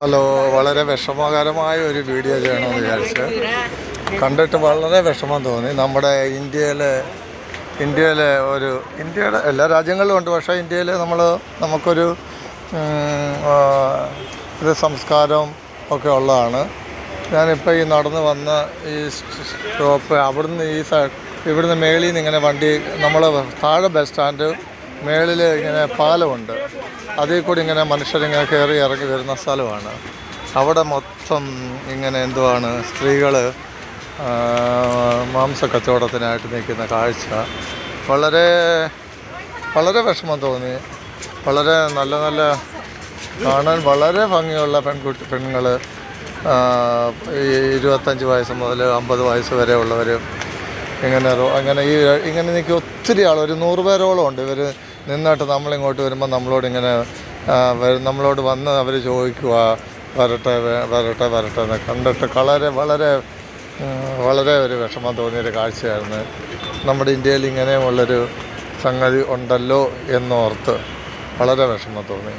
Hello, വളരെ വിഷമകരമായ ഒരു വീഡിയോ ചെയ്യണമെന്ന് വിചാരിച്ച് കണ്ടിട്ട് വളരെ വിഷമം തോന്നി. നമ്മുടെ ഇന്ത്യയിലെ ഇന്ത്യയുടെ എല്ലാ രാജ്യങ്ങളിലും ഉണ്ട്, പക്ഷേ ഇന്ത്യയിൽ നമുക്കൊരു ഒരു സംസ്കാരം ഒക്കെ ഉള്ളതാണ്. ഞാനിപ്പോൾ ഈ നടന്ന് വന്ന ഈ സ്റ്റോപ്പ് ഇവിടുന്ന് മേളിൽ നിന്ന് ഇങ്ങനെ വണ്ടി നമ്മൾ താഴെ ബസ് സ്റ്റാൻഡ് മേളിൽ ഇങ്ങനെ പാലമുണ്ട്, അതിൽ കൂടി ഇങ്ങനെ മനുഷ്യരിങ്ങനെ കയറി ഇറങ്ങി വരുന്ന സ്ഥലമാണ്. അവിടെ മൊത്തം ഇങ്ങനെ സ്ത്രീകൾ മാംസക്കച്ചവടത്തിനായിട്ട് നിൽക്കുന്ന കാഴ്ച വളരെ വളരെ വിഷമം തോന്നി. വളരെ നല്ല കാണാൻ വളരെ ഭംഗിയുള്ള പെണ്ണുങ്ങൾ, ഈ 25 വയസ്സ് മുതൽ 50 വയസ്സ് വരെ ഉള്ളവർ ഇങ്ങനെ നിൽക്കുക. ഒത്തിരി ആൾ, ഒരു 100 പേരോളം ഉണ്ട്. ഇവർ നിന്നിട്ട് നമ്മളിങ്ങോട്ട് വരുമ്പോൾ നമ്മളോട് വന്ന് അവർ ചോദിക്കുക വരട്ടെ എന്ന് കണ്ടിട്ട് വളരെ ഒരു വിഷമം തോന്നിയൊരു കാഴ്ചയായിരുന്നു. നമ്മുടെ ഇന്ത്യയിൽ ഇങ്ങനെയുമുള്ളൊരു സംഗതി ഉണ്ടല്ലോ എന്നോർത്ത് വളരെ വിഷമം തോന്നി.